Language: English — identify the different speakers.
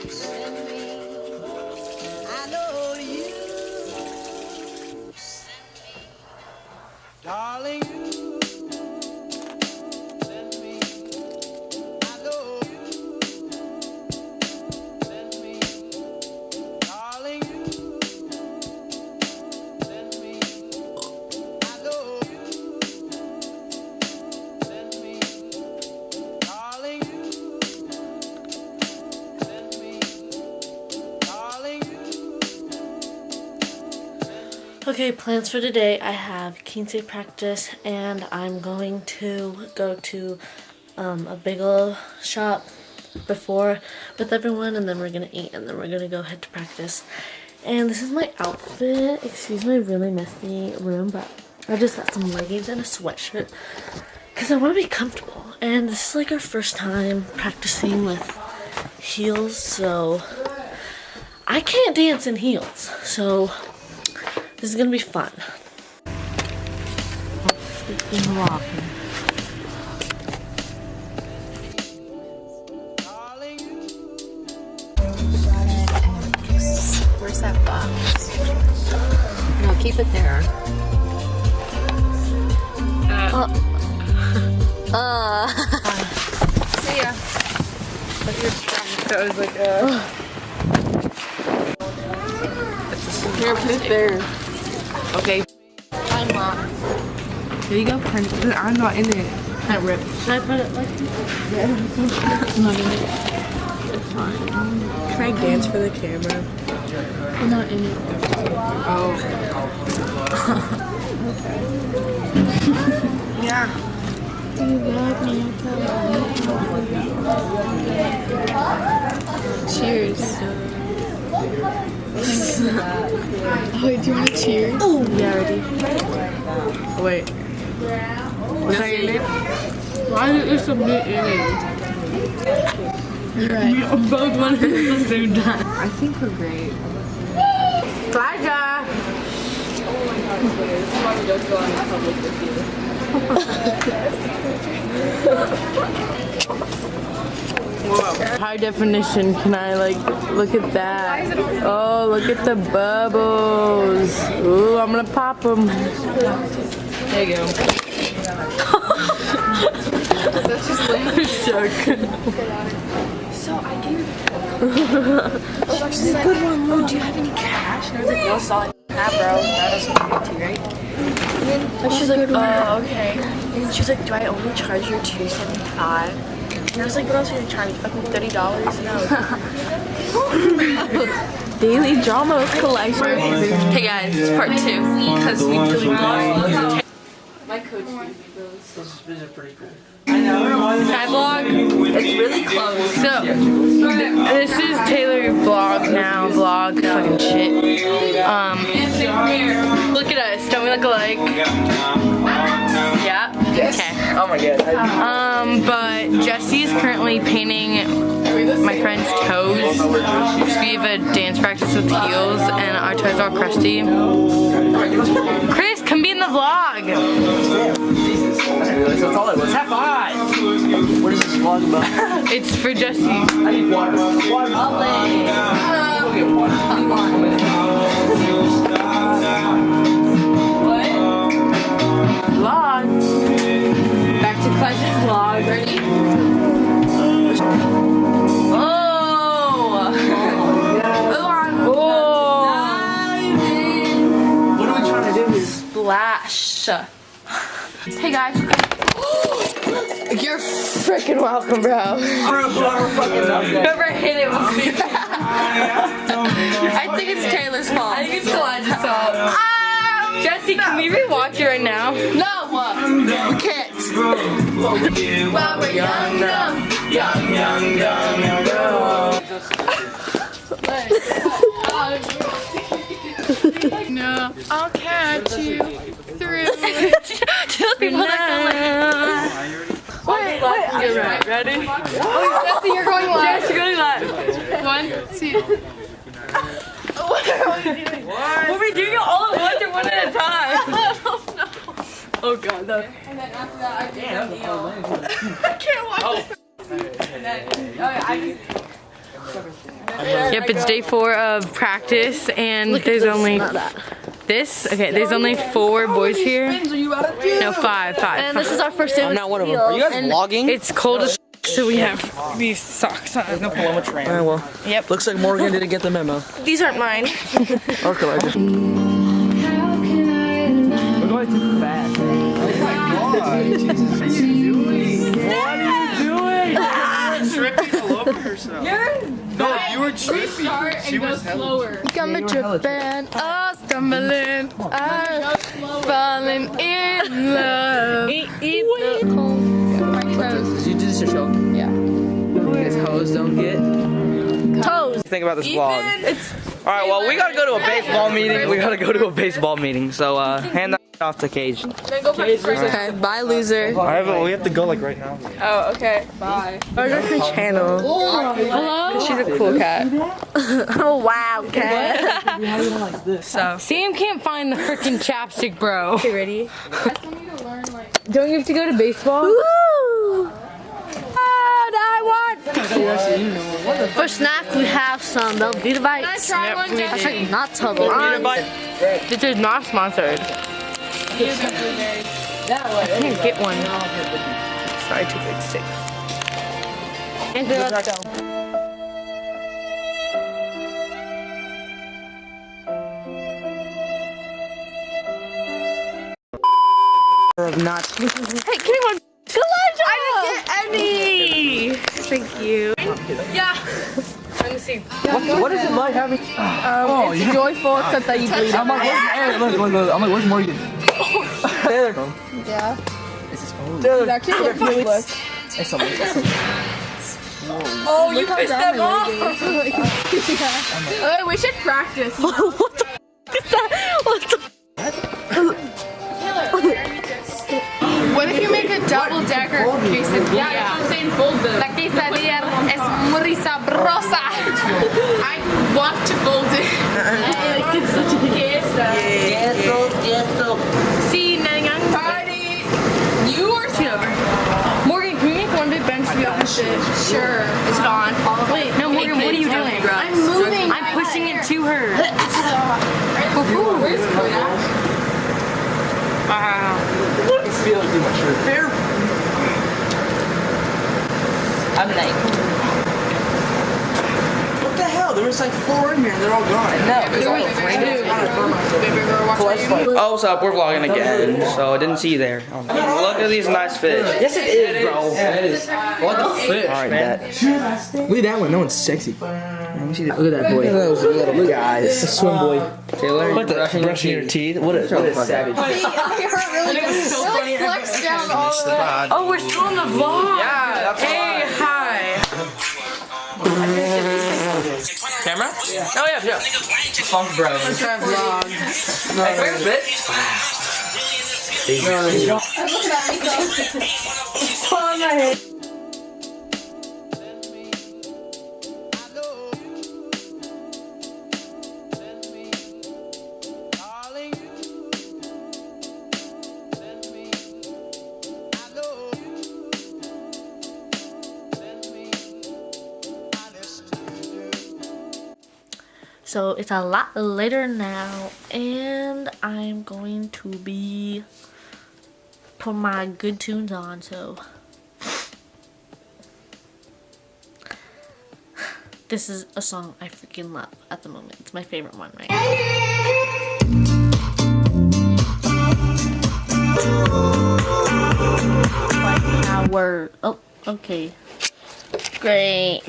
Speaker 1: Darling, you send me. I know you send me. Darling, you send me. I know you send me. Darling, you send me. Darling, you send me.
Speaker 2: Okay, plans for today. I have quince practice and I'm going to go to a bagel shop before with everyone, and then we're gonna eat, and then we're gonna go head to practice. And this is my outfit. Excuse my really messy room, but I just got some leggings and a sweatshirt because I want to be comfortable. And this is like our first time practicing with heels, so I can't dance in heels, so this is gonna be fun.
Speaker 3: Where's that box? No, keep it there. See ya.
Speaker 4: That was like here, put it there. Okay.
Speaker 3: I'm not.
Speaker 4: There you go, Prince. I'm not in it.
Speaker 2: I rip. Should I put it like this? Yeah. I'm not in it. It's fine.
Speaker 4: Can I dance for the camera?
Speaker 2: I'm not in it.
Speaker 4: Oh. Yeah.
Speaker 2: You love me.
Speaker 4: Cheers.
Speaker 2: Oh, wait, do you want to cheers?
Speaker 4: Oh, yeah, ready. Wait. Was I in it?
Speaker 2: Why did you submit in it? You're right. We both wanted it at the same time.
Speaker 4: I think we're great.
Speaker 2: Elijah!
Speaker 4: Whoa. High definition. Can I like look at that? Oh, look at the bubbles. Ooh, I'm gonna pop them. There you go.
Speaker 3: That's just lame.
Speaker 4: So good.
Speaker 3: So I gave her the she's like, good one, oh, do you have any cash? And I was like, no, solid. Nah, bro. That doesn't matter to you, right? And then she's like, oh, okay. And then she's like, do I only charge you $2.75? And I was like, what else are you charging? Fucking $30? No.
Speaker 4: Daily drama collection.
Speaker 3: Hey guys, it's part 2 because we really vlogged. My coach gave me those.
Speaker 1: These are pretty cool.
Speaker 3: Can I vlog? It's really close.
Speaker 4: So, this is Taylor's vlog now. Vlog, fucking shit. Look at us. Don't we look alike? Yeah? Okay.
Speaker 1: Oh my god.
Speaker 4: But Jessie is currently painting my friend's toes. Because we have a dance practice with heels and our toes are all crusty. Chris, come be in the vlog.
Speaker 1: That's all it was. Have fun! What is this vlog about?
Speaker 4: It's for Jessie.
Speaker 1: I need water. Water. Go get water.
Speaker 4: Vlog. Back to Clash's vlog. Ready? Oh!
Speaker 1: What are we trying to do here?
Speaker 4: Splash. Hey guys. You're freaking welcome, bro. Whoever hit it was me. I think it's Taylor's fault. I think it's Elijah's fault. Jessie, can we rewatch it right now? No, we can't. Well, we're young,
Speaker 3: No, I'll catch you through.
Speaker 4: People wait, you're right. Ready?
Speaker 3: Oh, Jessie, you're going live.
Speaker 4: Yes, you're going live.
Speaker 3: 1, 2. What are we doing?
Speaker 4: What are we doing all at once or one at a time? Oh god, no.
Speaker 3: And then after that, I did the I can't watch it. And then,
Speaker 4: Yep, it's day 4 of practice, and there's only this. Okay, there's only 4 boys here. No, 5.
Speaker 2: And this is our first day.
Speaker 5: I'm not one of them. Are you guys vlogging?
Speaker 4: It's cold as so we have these socks on.
Speaker 5: Alright, well.
Speaker 4: Yep.
Speaker 5: Looks like Morgan didn't get the memo.
Speaker 4: These aren't mine.
Speaker 5: Okay, I just. We're going too fast. Oh my god. Jesus. What are you doing? Tripping all over herself. No, you were tripping. She was slower.
Speaker 4: Coming tripping, stumbling, falling in love.
Speaker 5: Did you do this yourself? Yeah. These hoes don't get toes. Think about this vlog. Alright, well, we gotta go to a baseball meeting. So, hand that off to Cage.
Speaker 4: Okay, bye, loser.
Speaker 6: We have to go like right now.
Speaker 4: Oh, okay. Bye. Where's her channel? Hello? She's a cool cat. Oh, wow, cat. So, Sam can't find the freaking chapstick, bro. Okay, ready? Don't you have to go to baseball? Woo!
Speaker 2: For snack, we have some Velveeta bites.
Speaker 4: Can I try one,
Speaker 2: That's
Speaker 4: Jessie?
Speaker 2: like not Toblerone.
Speaker 4: This is not sponsored. I can't get one. Sorry, 2 big 6. And let's go.
Speaker 5: Of not.
Speaker 4: Hey, give me one. Elijah! I didn't get any! Thank you. Yeah. Let me see.
Speaker 5: What is it like having?
Speaker 4: It's joyful except that you bleed.
Speaker 5: I'm like, where's Morgan? There.
Speaker 4: Yeah.
Speaker 5: Taylor.
Speaker 4: Actually, look. Oh, you pissed them off! Okay, we should practice.
Speaker 2: What the f is that? What the
Speaker 4: What if you make a double-decker quesadilla? Yeah, that's what I'm saying, fold them. La quesadilla es muy sabrosa. I want to fold it. Queso. See, nangang party. You are over. Morgan, can we make one big bench to be on shit? Sure. Is it on? Wait, no, Morgan, what are you doing? I'm moving. I'm pushing it to her. Where's Kodak? Wow.
Speaker 5: Feel too much. I'm like, what the hell? There was like 4 in here and they're all gone. No,
Speaker 4: There was 2.
Speaker 5: Oh, what's up? We're vlogging again, so I didn't see you there. Oh, look at these nice fish. Yes, it is, bro. It is. What the fish, man? Look at that one. That one's sexy. Let me see that. Look at that boy. Look at those little guys. A swim boy. Taylor, what the brushing your teeth? What a savage.
Speaker 4: Oh, we're still in the vlog.
Speaker 5: Yeah, that's
Speaker 4: Hey, hi.
Speaker 5: Camera? Oh yeah, yeah. Funk bro.
Speaker 4: Let's try vlog.
Speaker 5: Hey, where's it?
Speaker 4: It's on my head.
Speaker 2: So it's a lot later now, and I'm going to be put my good tunes on. So this is a song I freaking love at the moment. It's my favorite one right now. Oh, okay, great.